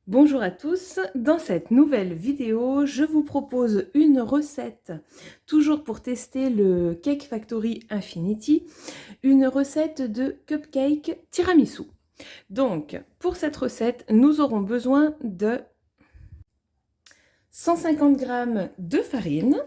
Bonjour à tous, dans cette nouvelle vidéo, je vous propose une recette, toujours pour tester le Cake Factory Infinity, une recette de cupcake tiramisu. Donc, pour cette recette, nous aurons besoin de 150 g de farine,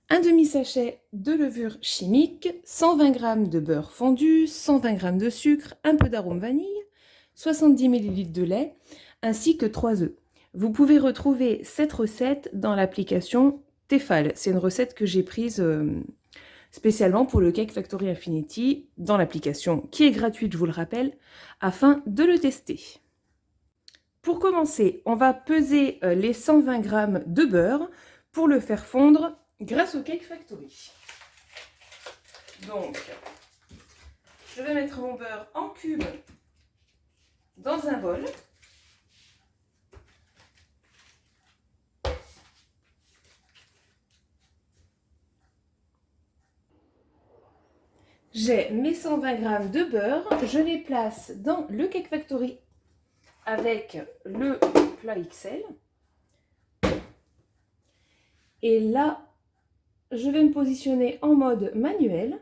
un demi-sachet de levure chimique, 120 g de beurre fondu, 120 g de sucre, un peu d'arôme vanille, 70 ml de lait, ainsi que 3 œufs. Vous pouvez retrouver cette recette dans l'application Tefal. C'est une recette que j'ai prise spécialement pour le Cake Factory Infinity dans l'application qui est gratuite, je vous le rappelle, afin de le tester. Pour commencer, on va peser les 120 g de beurre pour le faire fondre grâce au Cake Factory. Donc, je vais mettre mon beurre en cubes dans un bol. J'ai mes 120 g de beurre, je les place dans le Cake Factory avec le plat XL. Et là, je vais me positionner en mode manuel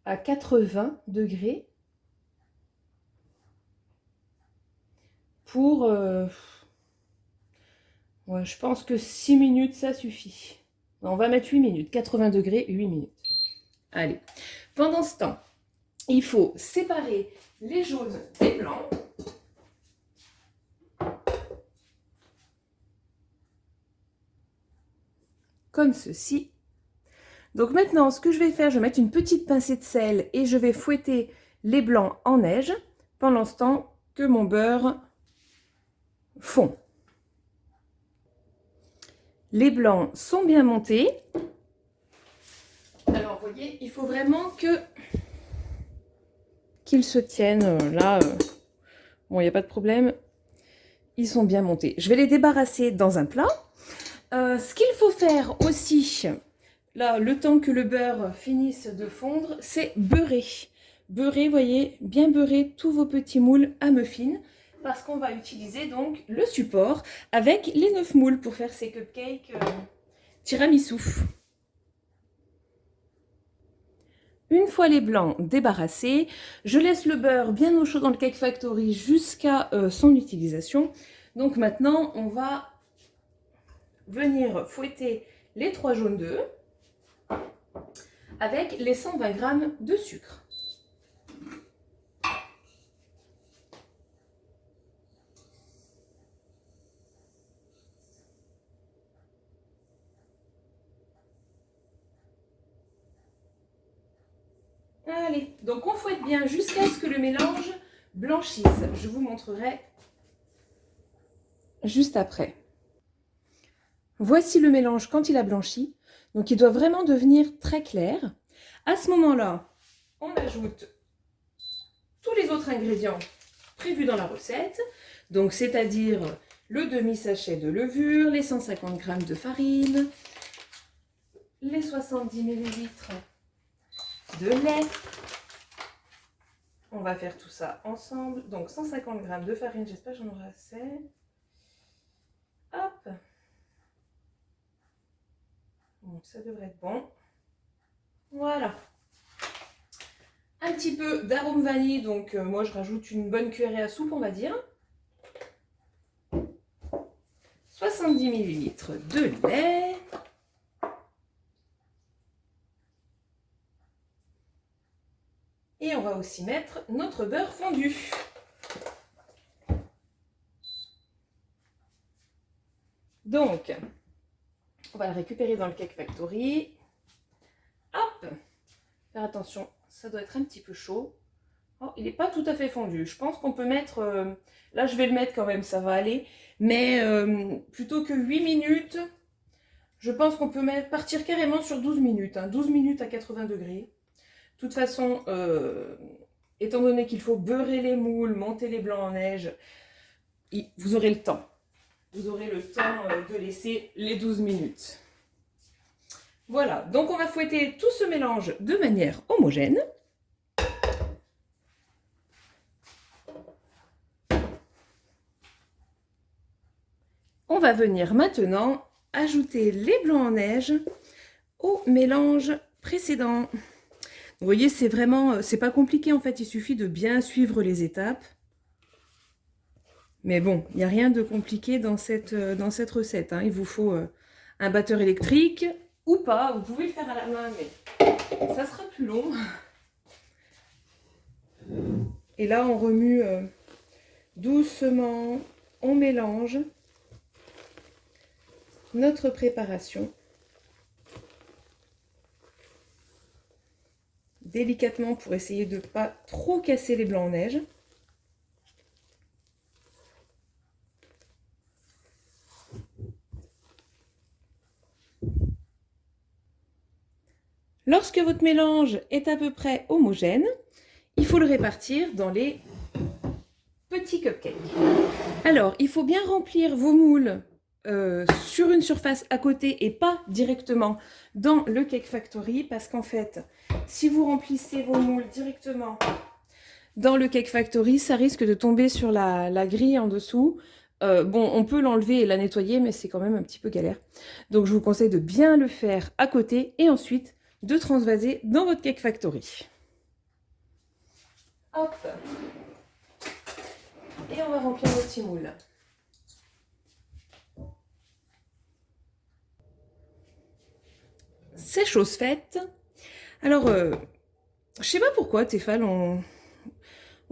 à 80 degrés pour, ouais, je pense que 6 minutes, ça suffit. On va mettre 8 minutes, 80 degrés, 8 minutes. Allez, pendant ce temps, il faut séparer les jaunes des blancs. Comme ceci. Donc maintenant, ce que je vais faire, je vais mettre une petite pincée de sel et je vais fouetter les blancs en neige pendant ce temps que mon beurre fond. Les blancs sont bien montés. Alors, vous voyez, il faut vraiment qu'ils se tiennent là. Bon, il n'y a pas de problème. Ils sont bien montés. Je vais les débarrasser dans un plat. Ce qu'il faut faire aussi, là, le temps que le beurre finisse de fondre, c'est beurrer. Beurrer, vous voyez, bien beurrer tous vos petits moules à muffins, parce qu'on va utiliser donc le support avec les 9 moules pour faire ces cupcakes tiramisu. Une fois les blancs débarrassés, je laisse le beurre bien au chaud dans le Cake Factory jusqu'à son utilisation. Donc maintenant, on va venir fouetter les 3 jaunes d'œufs avec les 120 g de sucre. Allez, donc on fouette bien jusqu'à ce que le mélange blanchisse. Je vous montrerai juste après. Voici le mélange quand il a blanchi. Donc il doit vraiment devenir très clair. À ce moment-là, on ajoute tous les autres ingrédients prévus dans la recette. Donc c'est-à-dire le demi-sachet de levure, les 150 g de farine, les 70 ml de lait. On va faire tout ça ensemble. Donc 150 g de farine, j'espère que j'en aurai assez. Hop. Donc ça devrait être bon. Voilà. Un petit peu d'arôme vanille, donc moi je rajoute une bonne cuillerée à soupe, on va dire. 70 ml de lait. Et on va aussi mettre notre beurre fondu. Donc, on va le récupérer dans le Cake Factory. Hop! Faire attention, ça doit être un petit peu chaud. Oh, il n'est pas tout à fait fondu. Je pense qu'on peut mettre... là, je vais le mettre quand même, ça va aller. Mais plutôt que 8 minutes, je pense qu'on peut partir carrément sur 12 minutes. 12 minutes à 80 degrés. De toute façon, étant donné qu'il faut beurrer les moules, monter les blancs en neige, vous aurez le temps. Vous aurez le temps de laisser les 12 minutes. Voilà, donc on va fouetter tout ce mélange de manière homogène. va venir maintenant ajouter les blancs en neige au mélange précédent. Vous voyez, c'est vraiment, c'est pas compliqué en fait, il suffit de bien suivre les étapes. Mais bon, il n'y a rien de compliqué dans cette recette, hein. Il vous faut un batteur électrique ou pas, vous pouvez le faire à la main, mais ça sera plus long. Et là, on remue doucement, on mélange notre préparation. Délicatement pour essayer de ne pas trop casser les blancs en neige. Lorsque votre mélange est à peu près homogène, il faut le répartir dans les petits cupcakes. Alors, il faut bien remplir vos moules sur une surface à côté et pas directement dans le Cake Factory, parce qu'en fait, si vous remplissez vos moules directement dans le Cake Factory, ça risque de tomber sur la grille en dessous. Bon, on peut l'enlever et la nettoyer, mais c'est quand même un petit peu galère. Donc, je vous conseille de bien le faire à côté et ensuite de transvaser dans votre Cake Factory. Hop. Et on va remplir nos petits moules. C'est chose faite. Alors, je sais pas pourquoi Tefal ont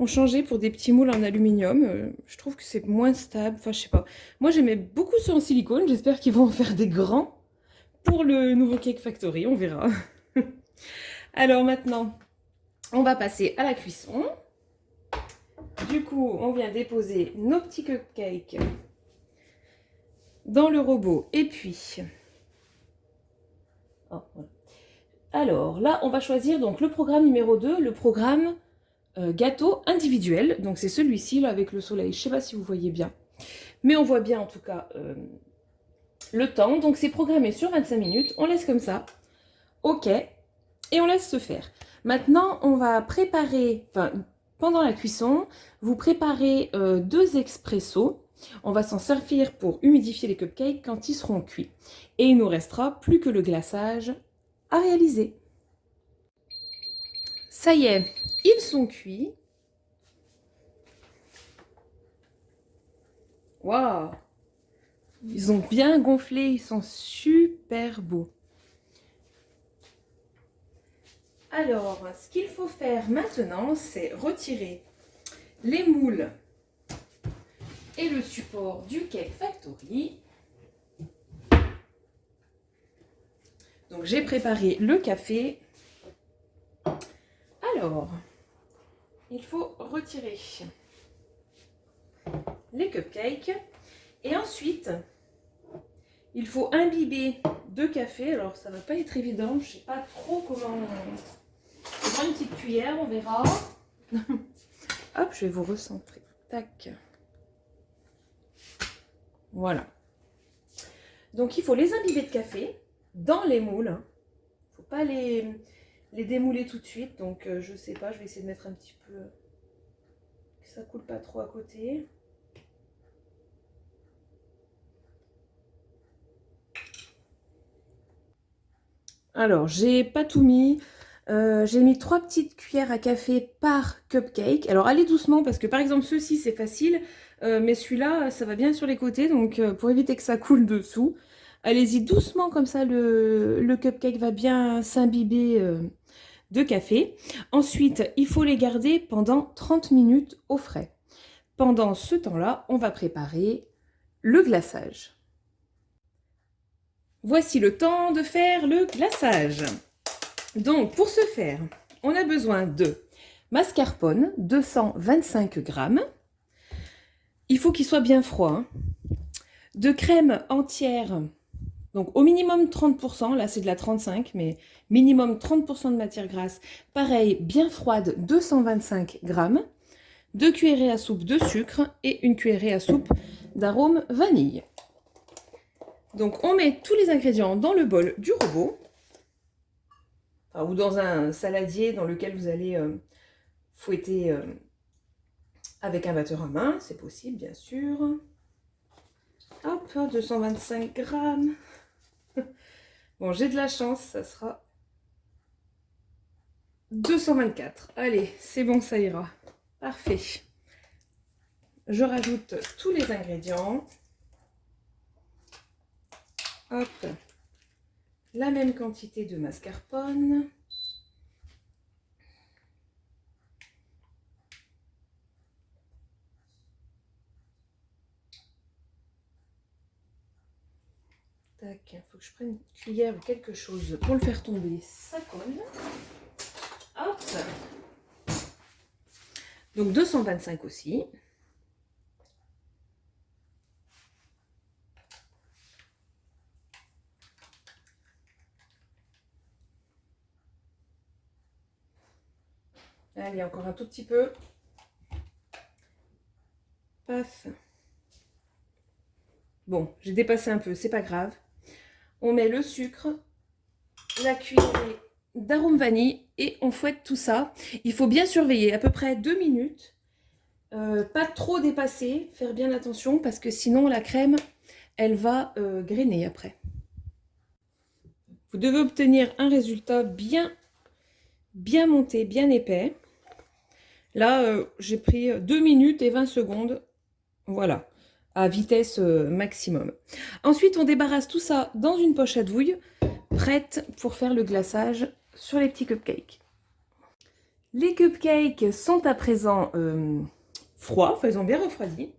changé pour des petits moules en aluminium. Je trouve que c'est moins stable. Enfin, je sais pas. Moi, j'aimais beaucoup ceux en silicone. J'espère qu'ils vont en faire des grands pour le nouveau Cake Factory. On verra. Alors maintenant, on va passer à la cuisson. Du coup, on vient déposer nos petits cupcakes dans le robot. Et puis... Oh, voilà. Alors là, on va choisir donc le programme numéro 2, le programme gâteau individuel. Donc c'est celui-ci là avec le soleil. Je ne sais pas si vous voyez bien. Mais on voit bien en tout cas le temps. Donc c'est programmé sur 25 minutes. On laisse comme ça. OK. Et on laisse se faire. Maintenant, on va préparer... Enfin, pendant la cuisson, vous préparez 2 expressos. On va s'en servir pour humidifier les cupcakes quand ils seront cuits. Et il nous restera plus que le glaçage à réaliser. Ça y est, ils sont cuits. Waouh! Ils ont bien gonflé, ils sont super beaux. Alors, ce qu'il faut faire maintenant, c'est retirer les moules et le support du Cake Factory. Donc, j'ai préparé le café. Alors, il faut retirer les cupcakes et ensuite, il faut imbiber de café. Alors, ça ne va pas être évident, je ne sais pas trop comment... Je prends une petite cuillère, on verra. Hop, je vais vous recentrer. Tac. Voilà. Donc, il faut les imbiber de café dans les moules. Il ne faut pas les démouler tout de suite. Donc, je ne sais pas, je vais essayer de mettre un petit peu... que ça ne coule pas trop à côté. Alors, j'ai pas tout mis. J'ai mis 3 petites cuillères à café par cupcake. Alors, allez doucement parce que, par exemple, ceux-ci, c'est facile. Mais celui-là, ça va bien sur les côtés. Donc, pour éviter que ça coule dessous, allez-y doucement. Comme ça, le cupcake va bien s'imbiber de café. Ensuite, il faut les garder pendant 30 minutes au frais. Pendant ce temps-là, on va préparer le glaçage. Voici le temps de faire le glaçage. Donc, pour ce faire, on a besoin de mascarpone, 225 g. Il faut qu'il soit bien froid. Hein. De crème entière, donc au minimum 30%, là c'est de la 35, mais minimum 30% de matière grasse. Pareil, bien froide, 225 g. 2 cuillerées à soupe de sucre et 1 cuillerée à soupe d'arôme vanille. Donc, on met tous les ingrédients dans le bol du robot. Ou dans un saladier dans lequel vous allez fouetter avec un batteur à main, c'est possible bien sûr. Hop. Hop, 225 grammes. Bon, j'ai de la chance, ça sera 224. Allez, c'est bon, ça ira. Parfait. Je rajoute tous les ingrédients. Hop, la même quantité de mascarpone. Tac, il faut que je prenne une cuillère ou quelque chose pour le faire tomber. Ça colle. Hop. Donc 225 aussi. Allez, encore un tout petit peu. Paf. Bon, j'ai dépassé un peu, c'est pas grave. On met le sucre, la cuillerée d'arôme vanille et on fouette tout ça. Il faut bien surveiller, à peu près 2 minutes. Pas trop dépasser, faire bien attention parce que sinon la crème, elle va grainer après. Vous devez obtenir un résultat bien monté, bien épais. Là, j'ai pris 2 minutes et 20 secondes. Voilà, à vitesse maximum. Ensuite, on débarrasse tout ça dans une poche à douille, prête pour faire le glaçage sur les petits cupcakes. Les cupcakes sont à présent froids, enfin ils ont bien refroidi.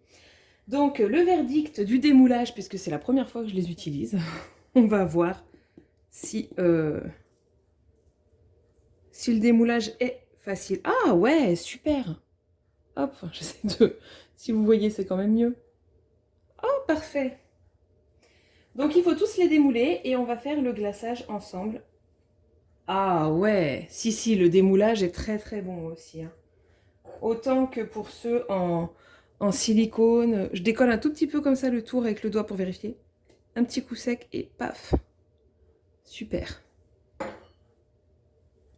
Donc le verdict du démoulage, puisque c'est la première fois que je les utilise, on va voir si le démoulage est facile. Ah ouais, super. Hop, j'essaie de... Si vous voyez, c'est quand même mieux. Oh, parfait. Donc il faut tous les démouler et on va faire le glaçage ensemble. Ah ouais, si, le démoulage est très très bon aussi. Hein. Autant que pour ceux en silicone. Je décolle un tout petit peu comme ça le tour avec le doigt pour vérifier. Un petit coup sec et paf. Super.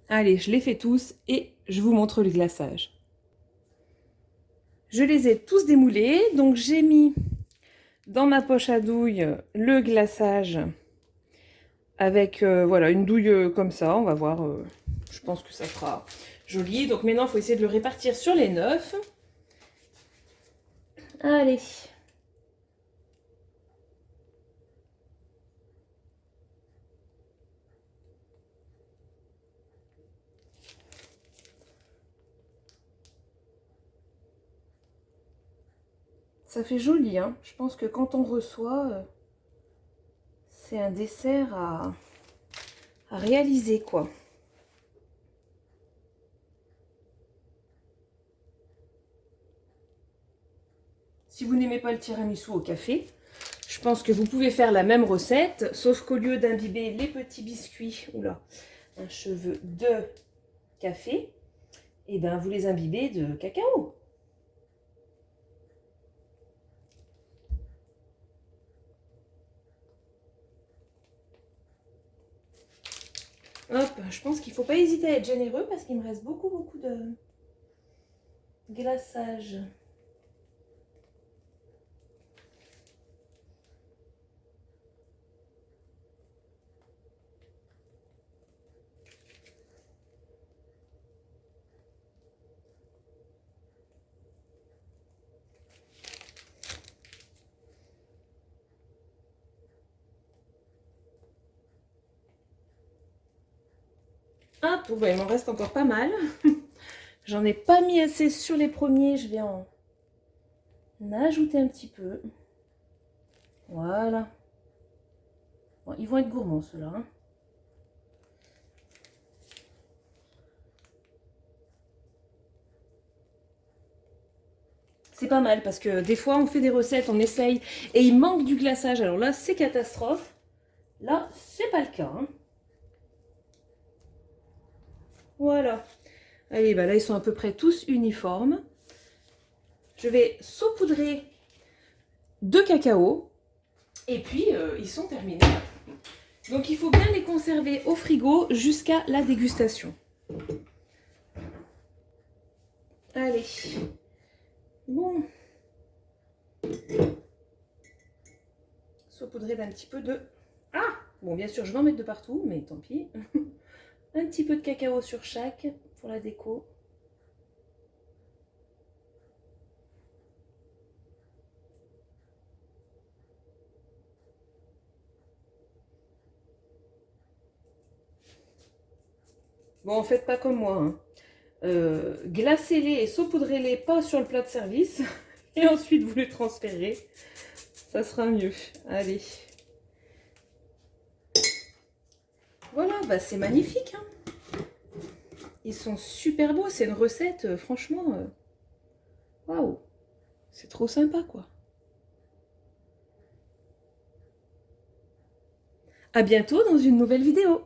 Allez, je les fais tous et je vous montre le glaçage. Je les ai tous démoulés, donc j'ai mis dans ma poche à douille le glaçage avec voilà, une douille comme ça, on va voir, je pense que ça fera joli. Donc maintenant, il faut essayer de le répartir sur les 9. Allez. Ça fait joli, hein. Je pense que quand on reçoit, c'est un dessert à réaliser, quoi. Si vous n'aimez pas le tiramisu au café, je pense que vous pouvez faire la même recette, sauf qu'au lieu d'imbiber les petits biscuits, oula, un cheveu de café, et ben vous les imbibez de cacao. Hop, je pense qu'il ne faut pas hésiter à être généreux parce qu'il me reste beaucoup de glaçage. Hop, bon, il m'en reste encore pas mal. J'en ai pas mis assez sur les premiers, je vais en ajouter un petit peu. Voilà. Bon, ils vont être gourmands ceux-là. Hein. C'est pas mal parce que des fois on fait des recettes, on essaye et il manque du glaçage. Alors là, c'est catastrophe. Là, c'est pas le cas. Hein. Voilà. Allez, bah là, ils sont à peu près tous uniformes. Je vais saupoudrer de cacao. Et puis, ils sont terminés. Donc, il faut bien les conserver au frigo jusqu'à la dégustation. Allez. Bon. saupoudrer d'un petit peu de... Ah! Bon, bien sûr, je vais en mettre de partout, mais tant pis. Un petit peu de cacao sur chaque pour la déco. Bon, faites pas comme moi, hein. Glacez-les et saupoudrez-les pas sur le plat de service. Et ensuite, vous les transférez. Ça sera mieux. Allez. Voilà, bah c'est magnifique, hein. Ils sont super beaux. C'est une recette, franchement, waouh. C'est trop sympa, quoi. À bientôt dans une nouvelle vidéo.